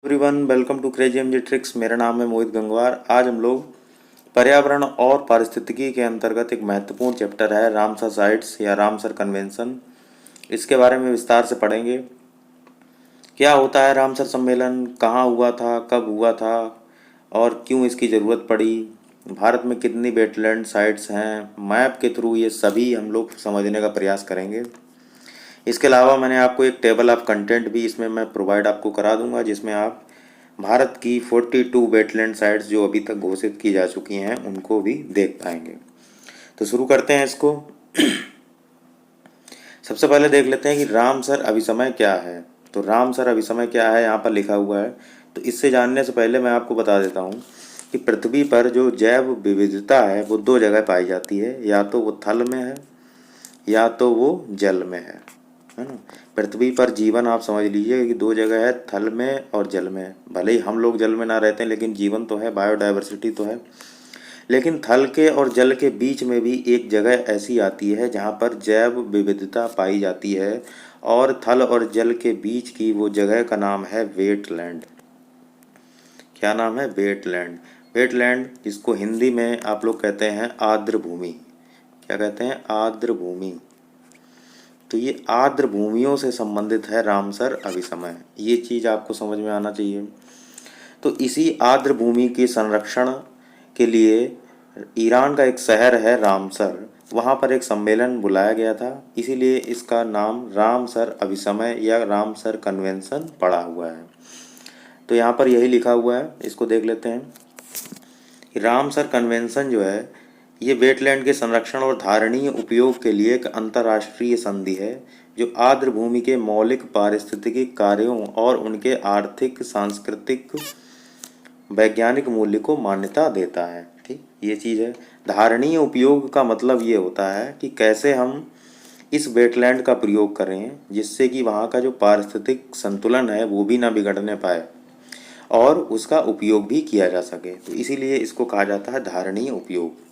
Everyone, welcome to crazy MG tricks. मेरा नाम है मोहित गंगवार। आज हम लोग पर्यावरण और पारिस्थितिकी के अंतर्गत एक महत्वपूर्ण चैप्टर है रामसर साइट्स या रामसर कन्वेंशन, इसके बारे में विस्तार से पढ़ेंगे। क्या होता है रामसर सम्मेलन, कहाँ हुआ था, कब हुआ था और क्यों इसकी ज़रूरत पड़ी, भारत में कितनी वेटलैंड साइट्स हैं, मैप के थ्रू ये सभी हम लोग समझने का प्रयास करेंगे। इसके अलावा मैंने आपको एक टेबल ऑफ कंटेंट भी इसमें मैं प्रोवाइड आपको करा दूंगा, जिसमें आप भारत की 42 वेटलैंड साइट्स जो अभी तक घोषित की जा चुकी हैं उनको भी देख पाएंगे। तो शुरू करते हैं इसको। सबसे पहले देख लेते हैं कि रामसर अभिसमय क्या है। तो रामसर अभिसमय क्या है यहाँ पर लिखा हुआ है। तो इससे जानने से पहले मैं आपको बता देता हूँ कि पृथ्वी पर जो जैव विविधता है वो दो जगह पाई जाती है, या तो वो थल में है या तो वो जल में है ना। पृथ्वी पर जीवन आप समझ लीजिए कि दो जगह है, थल में और जल में। भले ही हम लोग जल में ना रहते हैं लेकिन जीवन तो है, बायोडाइवर्सिटी तो है। लेकिन थल के और जल के बीच में भी एक जगह ऐसी आती है जहाँ पर जैव विविधता पाई जाती है, और थल और जल के बीच की वो जगह का नाम है वेटलैंड। क्या नाम है? वेटलैंड। वेटलैंड, जिसको हिंदी में आप लोग कहते हैं आर्द्र भूमि। क्या कहते हैं? आर्द्र भूमि। तो ये आर्द्र भूमियों से संबंधित है रामसर अभिसमय, ये चीज़ आपको समझ में आना चाहिए। तो इसी आर्द्र भूमि के संरक्षण के लिए ईरान का एक शहर है रामसर, वहाँ पर एक सम्मेलन बुलाया गया था, इसीलिए इसका नाम रामसर अभिसमय या रामसर कन्वेंशन पड़ा हुआ है। तो यहाँ पर यही लिखा हुआ है, इसको देख लेते हैं। रामसर कन्वेंशन जो है ये वेटलैंड के संरक्षण और धारणीय उपयोग के लिए एक अंतर्राष्ट्रीय संधि है जो आर्द्र भूमि के मौलिक पारिस्थितिकी कार्यों और उनके आर्थिक, सांस्कृतिक, वैज्ञानिक मूल्य को मान्यता देता है। ठीक, ये चीज़ है। धारणीय उपयोग का मतलब ये होता है कि कैसे हम इस वेटलैंड का प्रयोग करें जिससे कि वहाँ का जो पारिस्थितिक संतुलन है वो भी ना बिगड़ने पाए और उसका उपयोग भी किया जा सके। तो इसीलिए इसको कहा जाता है धारणीय उपयोग।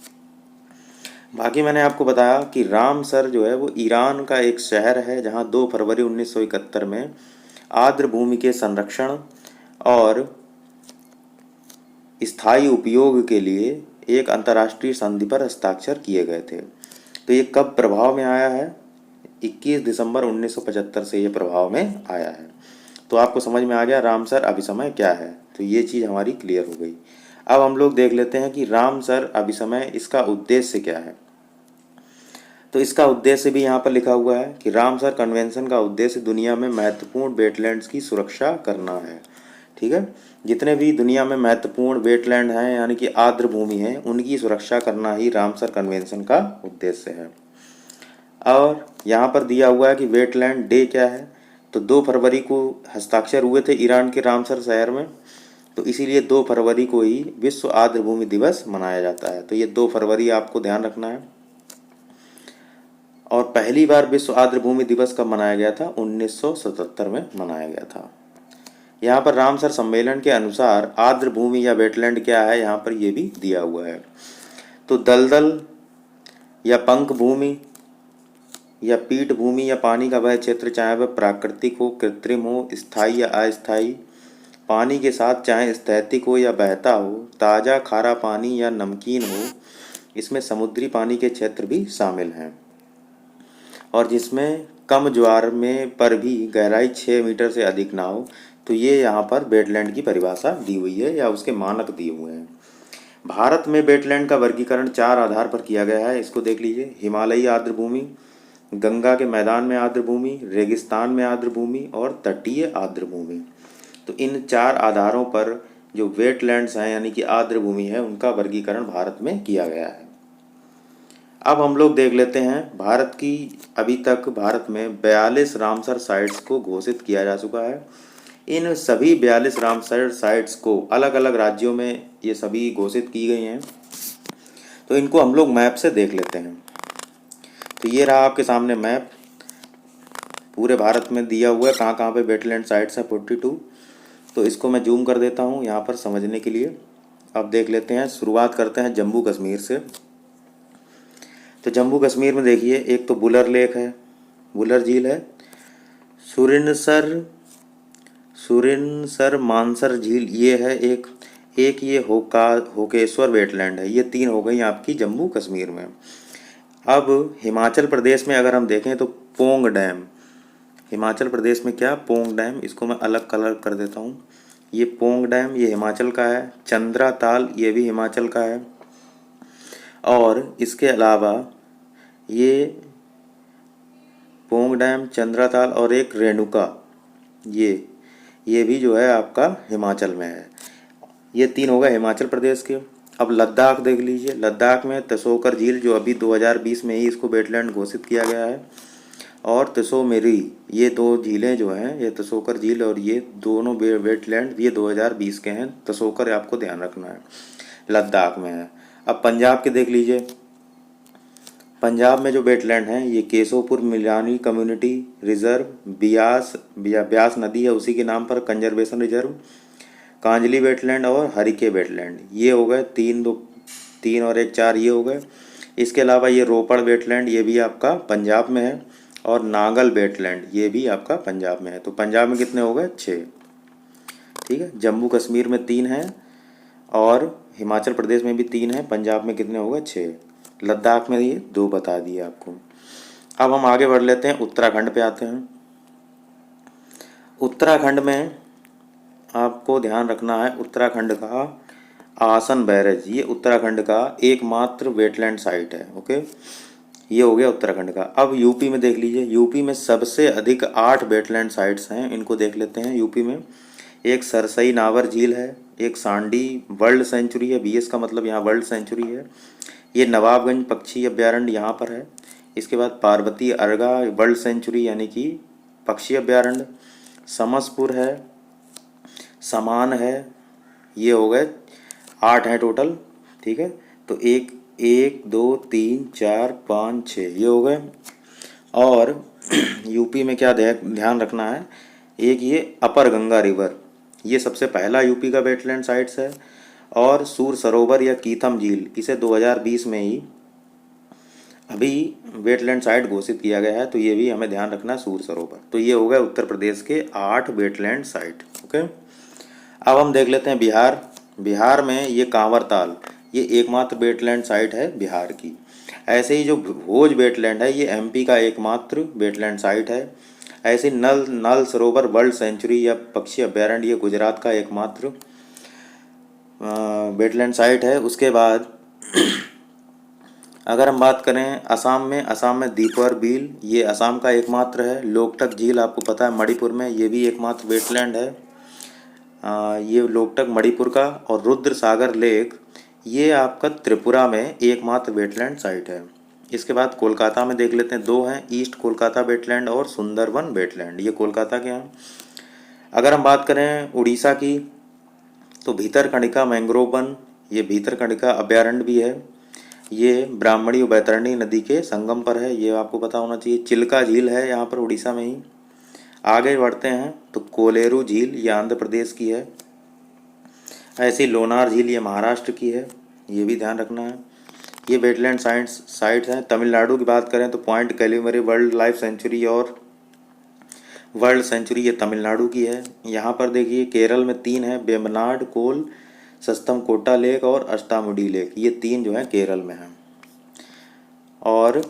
बाकी मैंने आपको बताया कि रामसर जो है वो ईरान का एक शहर है जहाँ 2 फरवरी 1971 में आर्द्र भूमि के संरक्षण और स्थायी उपयोग के लिए एक अंतर्राष्ट्रीय संधि पर हस्ताक्षर किए गए थे। तो ये कब प्रभाव में आया है? 21 दिसंबर 1975 से ये प्रभाव में आया है। तो आपको समझ में आ गया रामसर अभिसमय क्या है। तो ये चीज़ हमारी क्लियर हो गई। अब हम लोग देख लेते हैं कि रामसर अभिसमय इसका उद्देश्य क्या है। तो इसका उद्देश्य भी यहाँ पर लिखा हुआ है कि रामसर कन्वेंशन का उद्देश्य दुनिया में महत्वपूर्ण वेटलैंड्स की सुरक्षा करना है। ठीक है, जितने भी दुनिया में महत्वपूर्ण वेटलैंड हैं यानी कि आर्द्र भूमि है उनकी सुरक्षा करना ही रामसर कन्वेंशन का उद्देश्य है। और यहाँ पर दिया हुआ है कि वेटलैंड डे क्या है। तो 2 फरवरी को हस्ताक्षर हुए थे ईरान के रामसर शहर में, तो इसीलिए 2 फरवरी को ही विश्व आर्द्र भूमि दिवस मनाया जाता है। तो ये 2 फरवरी आपको ध्यान रखना है। और पहली बार विश्व आर्द्र भूमि दिवस कब मनाया गया था? 1977 में मनाया गया था। यहाँ पर रामसर सम्मेलन के अनुसार आर्द्र भूमि या वेटलैंड क्या है यहाँ पर ये भी दिया हुआ है। तो दलदल या पंख भूमि या पीठ भूमि या पानी का वह क्षेत्र, चाहे वह प्राकृतिक हो, कृत्रिम हो, स्थायी या अस्थायी, पानी के साथ चाहे स्थैतिक हो या बहता हो, ताज़ा खारा पानी या नमकीन हो, इसमें समुद्री पानी के क्षेत्र भी शामिल हैं, और जिसमें कम ज्वार में पर भी गहराई 6 मीटर से अधिक ना हो। तो ये यहाँ पर वेटलैंड की परिभाषा दी हुई है या उसके मानक दिए हुए हैं। भारत में वेटलैंड का वर्गीकरण 4 आधार पर किया गया है, इसको देख लीजिए। हिमालयी आर्द्र भूमि, गंगा के मैदान में आर्द्र भूमि, रेगिस्तान में आर्द्र भूमि और तटीय आर्द्र भूमि। तो इन 4 आधारों पर जो वेटलैंड्स हैं यानी कि आर्द्र भूमि है उनका वर्गीकरण भारत में किया गया है। अब हम लोग देख लेते हैं भारत की, अभी तक भारत में 42 रामसर साइट्स को घोषित किया जा चुका है। इन सभी 42 रामसर साइट्स को अलग अलग राज्यों में ये सभी घोषित की गई हैं। तो इनको हम लोग मैप से देख लेते हैं। तो ये रहा आपके सामने मैप, पूरे भारत में दिया हुआ है कहाँ कहाँ पे वेटलैंड साइट्स हैं 42। तो इसको मैं जूम कर देता हूँ यहाँ पर समझने के लिए। अब देख लेते हैं, शुरुआत करते हैं जम्मू कश्मीर से। तो जम्मू कश्मीर में देखिए, एक तो बुलर लेक है, बुलर झील है, सुरिनसर मानसर झील ये है एक। एक ये होकेश्वर वेटलैंड है। ये 3 हो गई आपकी जम्मू कश्मीर में। अब हिमाचल प्रदेश में अगर हम देखें तो पोंग डैम। हिमाचल प्रदेश में क्या, पोंग डैम, इसको मैं अलग कलर कर देता हूँ। ये पोंग डैम ये हिमाचल का है। चंद्रा ताल ये भी हिमाचल का है। और इसके अलावा ये पोंग डैम, चंद्रा ताल और एक रेणुका, ये भी जो है आपका हिमाचल में है। ये 3 हो गए हिमाचल प्रदेश के। अब लद्दाख देख लीजिए। लद्दाख में तसोकर झील जो अभी 2020 में ही इसको वेटलैंड घोषित किया गया है, और तसोमेरी, ये 2 झीलें जो हैं, ये तसोकर झील और ये दोनों वेटलैंड ये 2020 के हैं। तसोकर आपको ध्यान रखना है, लद्दाख में है। अब पंजाब के देख लीजिए। पंजाब में जो वेटलैंड हैं ये केशोपुर मिलानी कम्युनिटी रिजर्व, ब्यास नदी है उसी के नाम पर कंजर्वेशन रिजर्व, कांजली वेटलैंड और हरिके वेटलैंड, ये हो गए 3 और 1 4 ये हो गए। इसके अलावा ये रोपड़ वेटलैंड ये भी आपका पंजाब में है, और नागल वेटलैंड ये भी आपका पंजाब में है। तो पंजाब में कितने हो गए, 6। ठीक है, जम्मू कश्मीर में 3 हैं, और हिमाचल प्रदेश में भी 3 हैं। पंजाब में कितने हो गए, 6। लद्दाख में ये 2 बता दिए आपको। अब हम आगे बढ़ लेते हैं, उत्तराखंड पे आते हैं। उत्तराखंड में आपको ध्यान रखना है, उत्तराखंड का आसन बैरेज ये उत्तराखंड का एकमात्र वेटलैंड साइट है। ओके, ये हो गया उत्तराखंड का। अब यूपी में देख लीजिए। यूपी में सबसे अधिक 8 वेटलैंड साइट्स हैं, इनको देख लेते हैं। यूपी में एक सरसई नावर झील है, एक सांडी वर्ल्ड सेंचुरी है, BS का मतलब यहाँ वर्ल्ड सेंचुरी है। ये नवाबगंज पक्षी अभ्यारण्य यहाँ पर है। इसके बाद पार्वती अर्गा वर्ल्ड सेंचुरी यानी कि पक्षी अभ्यारण्य, समसपुर है, समान है, ये हो गए 8 हैं टोटल। ठीक है, तो 1 2 3 4 5 6 ये हो गए। और यूपी में क्या ध्यान रखना है, एक ये अपर गंगा रिवर, ये सबसे पहला यूपी का वेटलैंड साइट्स है। और सूर सरोवर या कीथम झील, इसे 2020 में ही अभी वेटलैंड साइट घोषित किया गया है, तो ये भी हमें ध्यान रखना है, सूर सरोवर। तो ये हो गए उत्तर प्रदेश के 8 वेटलैंड साइट। ओके, अब हम देख लेते हैं बिहार। बिहार में ये कांवर ताल ये एकमात्र वेटलैंड साइट है बिहार की। ऐसे ही जो भोज वेटलैंड है ये MP का एकमात्र वेटलैंड साइट है। ऐसे नल सरोवर वर्ल्ड सेंचुरी या पक्षी अभ्यारण्य ये गुजरात का एकमात्र वेटलैंड साइट है। उसके बाद अगर हम बात करें असम में दीपर बील ये असम का एकमात्र है। लोकटक झील आपको पता है मणिपुर में, ये भी एकमात्र वेटलैंड है। ये लोकटक मणिपुर का। और रुद्र सागर लेक ये आपका त्रिपुरा में एकमात्र वेटलैंड साइट है। इसके बाद कोलकाता में देख लेते हैं, 2 हैं, ईस्ट कोलकाता वेटलैंड और सुंदरवन वेटलैंड, ये कोलकाता के हैं। अगर हम बात करें उड़ीसा की तो भीतरकनिका मैंग्रोव वन ये भीतरकनिका अभ्यारण्य भी है। ये ब्राह्मणी और बैतरणी नदी के संगम पर है, ये आपको पता होना चाहिए। चिल्का झील है यहाँ पर उड़ीसा में ही। आगे बढ़ते हैं तो कोलेरू झील ये आंध्र प्रदेश की है। ऐसी लोनार झील ये महाराष्ट्र की है, ये भी ध्यान रखना है। ये वेटलैंड साइट्स हैं। तमिलनाडु की बात करें तो पॉइंट कैलिमरी वाइल्ड लाइफ सेंचुरी और वर्ल्ड सेंचुरी ये तमिलनाडु की है। यहाँ पर देखिए केरल में 3 है, वेम्बनाड कोल, सस्तमकोटा लेक और अष्टामुडी लेक, ये 3 जो है केरल में हैं। और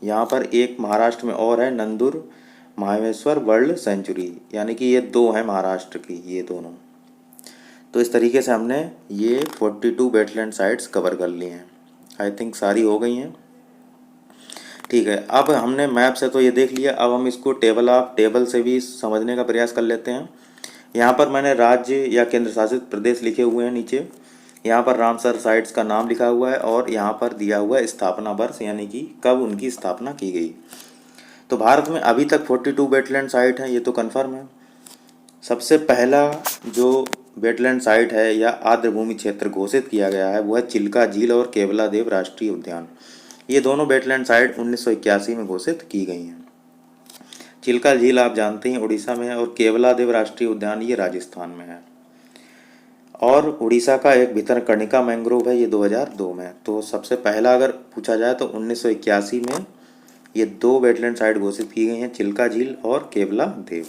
यहाँ पर एक महाराष्ट्र में और है, नंदुर महाबलेश्वर वर्ल्ड सेंचुरी, यानी कि ये 2 हैं महाराष्ट्र की, ये दोनों। तो इस तरीके से हमने ये 42 वेटलैंड साइट्स कवर कर लिए हैं। आई थिंक सारी हो गई हैं। ठीक है, अब हमने मैप से तो ये देख लिया, अब हम इसको टेबल से भी समझने का प्रयास कर लेते हैं। यहाँ पर मैंने राज्य या केंद्र शासित प्रदेश लिखे हुए हैं नीचे। यहाँ पर रामसर साइट्स का नाम लिखा हुआ है और यहाँ पर दिया हुआ है स्थापना वर्ष, यानी कि कब उनकी स्थापना की गई। तो भारत में अभी तक 42 वेटलैंड साइट हैं, ये तो कन्फर्म है। सबसे पहला जो वेटलैंड साइट है या आर्द्रभूमि क्षेत्र घोषित किया गया है वो है चिल्का झील और केवला देव राष्ट्रीय उद्यान। ये दोनों वेटलैंड साइट 1981 में घोषित की गई हैं। चिल्का झील आप जानते हैं उड़ीसा में है और केवला देव राष्ट्रीय उद्यान ये राजस्थान में है। और उड़ीसा का एक भितरकनिका मैंग्रोव है, ये 2002 में। तो सबसे पहला अगर पूछा जाए तो 1981 में ये 2 वेटलैंड साइट घोषित की गई हैं, चिल्का झील और केवला देव।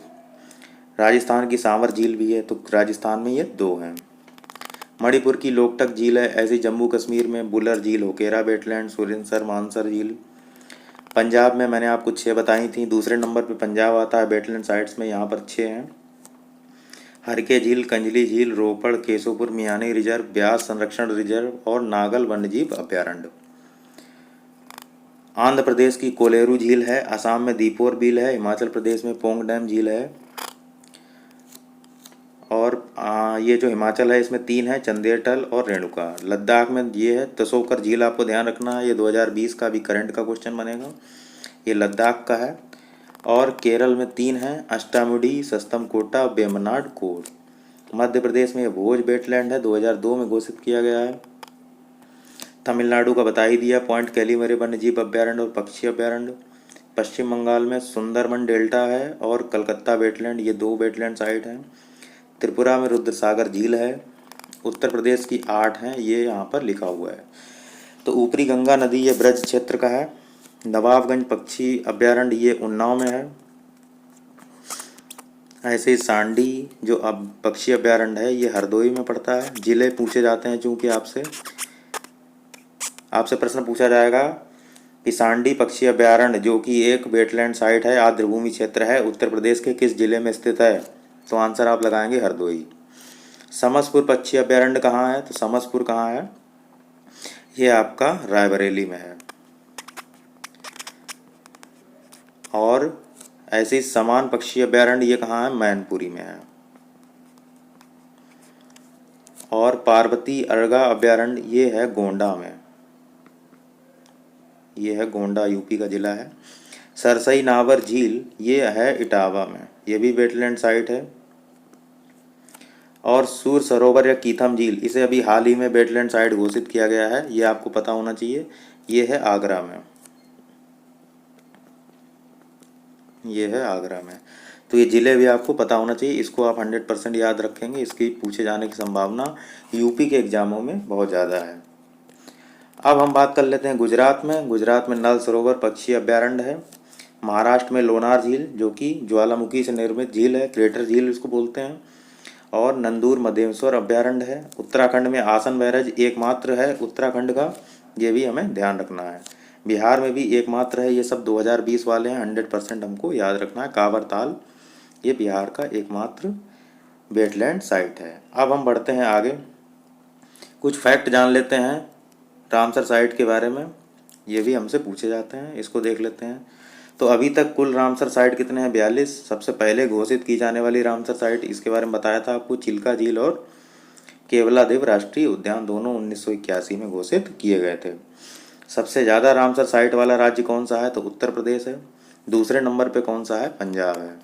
राजस्थान की सांवर झील भी है, तो राजस्थान में ये 2 हैं। मणिपुर की लोकटक झील है, ऐसी जम्मू कश्मीर में बुलर झील, होकेरा वेटलैंड, सुरिनसर, मानसर झील। पंजाब में मैंने आपको 6 बताई थी, दूसरे नंबर पे पंजाब आता है वेटलैंड साइट्स में, यहाँ पर 6 हैं। हरके झील, कंजली झील, रोपड़, केशोपुर मियानी रिजर्व, ब्यास संरक्षण रिजर्व और नागल वन्यजीव अभयारण्य। आंध्र प्रदेश की कोलेरू झील है, असम में दीपोर झील है, हिमाचल प्रदेश में पोंग डैम झील है। और ये जो हिमाचल है इसमें 3 है, चंदेरटल और रेणुका। लद्दाख में ये है तसोकर झील, आपको ध्यान रखना है, ये 2020 का भी करंट का क्वेश्चन बनेगा, ये लद्दाख का है। और केरल में 3 हैं, अष्टामुडी, सस्तमकोटा, वेम्बनाड कोट। मध्य प्रदेश में ये भोज वेटलैंड है, 2002 में घोषित किया गया है। तमिलनाडु का बता ही दिया, पॉइंट कैलीमरे वन्यजीव अभयारण्य और पक्षी अभयारण्य। पश्चिम बंगाल में सुंदरबन डेल्टा है और कलकत्ता वेटलैंड, ये 2 वेटलैंड साइट हैं। त्रिपुरा में रुद्रसागर झील है। उत्तर प्रदेश की 8 हैं, ये यहाँ पर लिखा हुआ है। तो ऊपरी गंगा नदी ये ब्रज क्षेत्र का है। नवाबगंज पक्षी अभयारण्य ये उन्नाव में है। ऐसे ही सांडी जो अब पक्षी अभयारण्य है ये हरदोई में पड़ता है। जिले पूछे जाते हैं, चूंकि आपसे प्रश्न पूछा जाएगा कि सांडी पक्षी अभयारण्य जो कि एक वेटलैंड साइट है, आर्द्रभूमि क्षेत्र है, उत्तर प्रदेश के किस जिले में स्थित है, तो आंसर आप लगाएंगे हरदोई। समसपुर पक्षी अभयारण्य कहाँ है, तो समसपुर कहाँ है, ये आपका रायबरेली में है। और ऐसे ही समान पक्षी अभयारण्य ये कहाँ है, मैनपुरी में है। और पार्वती अर्गा अभयारण्य ये है गोंडा में, ये है गोंडा, यूपी का जिला है। सरसई नावर झील ये है इटावा में, ये भी वेटलैंड साइट है। और सूर सरोवर या कीथम झील, इसे अभी हाल ही में वेटलैंड साइट घोषित किया गया है, ये आपको पता होना चाहिए, ये है आगरा में, ये है आगरा में। तो ये ज़िले भी आपको पता होना चाहिए, इसको आप 100% याद रखेंगे, इसकी पूछे जाने की संभावना यूपी के एग्जामों में बहुत ज़्यादा है। अब हम बात कर लेते हैं गुजरात में। गुजरात में नल सरोवर पक्षी अभयारण्य है। महाराष्ट्र में लोनार झील जो कि ज्वालामुखी से निर्मित झील है, क्रेटर झील इसको बोलते हैं। और नंदूर मधेश्वर अभयारण्य है। उत्तराखंड में आसन बैराज एकमात्र है उत्तराखंड का, ये भी हमें ध्यान रखना है। बिहार में भी एकमात्र है, ये सब 2020 वाले हैं, 100% हमको याद रखना है। कांवर ताल ये बिहार का एकमात्र वेटलैंड साइट है। अब हम बढ़ते हैं आगे, कुछ फैक्ट जान लेते हैं रामसर साइट के बारे में, ये भी हमसे पूछे जाते हैं, इसको देख लेते हैं। तो अभी तक कुल रामसर साइट कितने हैं, 42। सबसे पहले घोषित की जाने वाली रामसर साइट, इसके बारे में बताया था आपको, चिल्का झील और केवलादेव राष्ट्रीय उद्यान, दोनों 1981 में घोषित किए गए थे। सबसे ज़्यादा रामसर साइट वाला राज्य कौन सा है, तो उत्तर प्रदेश है। दूसरे नंबर पे कौन सा है, पंजाब है।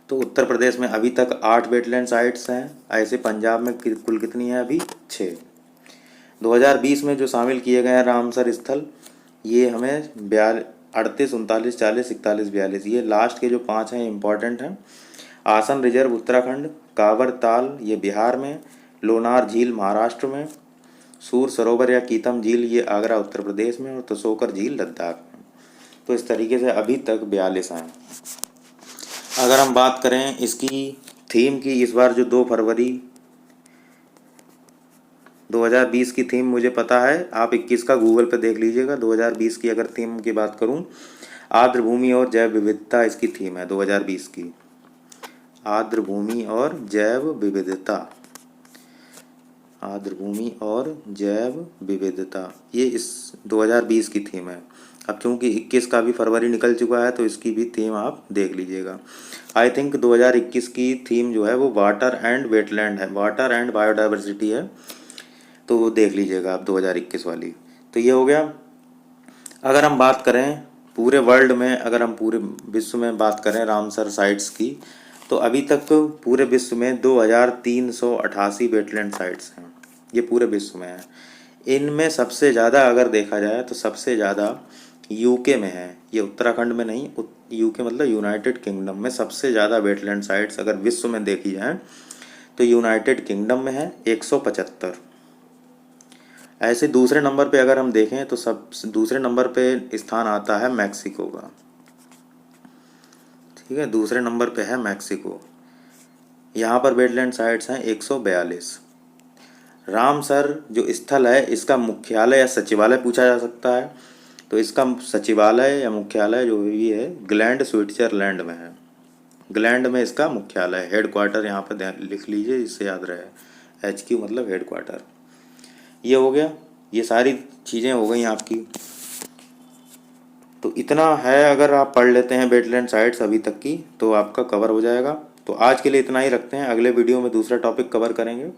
तो उत्तर प्रदेश में अभी तक 8 वेटलैंड साइट्स हैं, ऐसे पंजाब में कुल कितनी है, अभी 6। 2020 में जो शामिल किए गए हैं रामसर स्थल, ये हमें 38, 39, 40, 41, 42, ये लास्ट के जो 5 हैं इंपॉर्टेंट हैं। आसन रिजर्व उत्तराखंड, कांवर ताल ये बिहार में, लोनार झील महाराष्ट्र में, सूर सरोवर या कीथम झील ये आगरा उत्तर प्रदेश में, और तसोकर झील लद्दाख में। तो इस तरीके से अभी तक 42 हैं। अगर हम बात करें इसकी थीम की, इस बार जो 2 फरवरी 2020 की थीम मुझे पता है, आप 21 का गूगल पे देख लीजिएगा। 2020 की अगर थीम की बात करूं, आर्द्र भूमि और जैव विविधता इसकी थीम है 2020 की। आर्द्र भूमि और जैव विविधता, आर्द्र भूमि और जैव विविधता, ये इस 2020 की थीम है। अब चूंकि 21 का भी फरवरी निकल चुका है, तो इसकी भी थीम आप देख लीजिएगा। आई थिंक 2021 की थीम जो है वो वाटर एंड वेटलैंड है, वाटर एंड बायोडाइवर्सिटी है, तो वो देख लीजिएगा आप 2021 वाली। तो ये हो गया। अगर हम बात करें पूरे वर्ल्ड में, अगर हम पूरे विश्व में बात करें रामसर साइट्स की, तो अभी तक पूरे विश्व में 2388 वेटलैंड साइट्स हैं, ये पूरे विश्व में है। इनमें सबसे ज़्यादा अगर देखा जाए तो सबसे ज़्यादा यूके में है, ये उत्तराखंड में नहीं, यूके मतलब यूनाइटेड किंगडम में सबसे ज़्यादा वेटलैंड साइट्स अगर विश्व में देखी जाए तो यूनाइटेड किंगडम में है 175। ऐसे दूसरे नंबर पे अगर हम देखें तो सब दूसरे नंबर पे स्थान आता है मैक्सिको का, ठीक है। दूसरे नंबर पे है मैक्सिको। यहाँ पर वेटलैंड साइट्स हैं 142। रामसर जो स्थल है इसका मुख्यालय या सचिवालय पूछा जा सकता है, तो इसका सचिवालय या मुख्यालय जो भी है ग्लैंड स्विट्जरलैंड में है। ग्लैंड में इसका मुख्यालय है। हेड क्वार्टर यहाँ पर लिख लीजिए जिससे याद रहे, HQ मतलब हेड क्वार्टर। ये हो गया, ये सारी चीज़ें हो गई आपकी। तो इतना है, अगर आप पढ़ लेते हैं वेटलैंड साइट्स अभी तक की तो आपका कवर हो जाएगा। तो आज के लिए इतना ही रखते हैं, अगले वीडियो में दूसरा टॉपिक कवर करेंगे।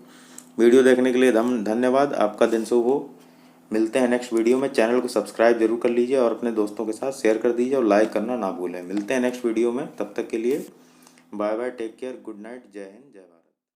वीडियो देखने के लिए धन्यवाद, आपका दिन शुभ हो। मिलते हैं नेक्स्ट वीडियो में। चैनल को सब्सक्राइब जरूर कर लीजिए और अपने दोस्तों के साथ शेयर कर दीजिए और लाइक करना ना भूलें। मिलते हैं नेक्स्ट वीडियो में, तब तक के लिए bye bye, take care, good night, जय हिंद, जय भारत।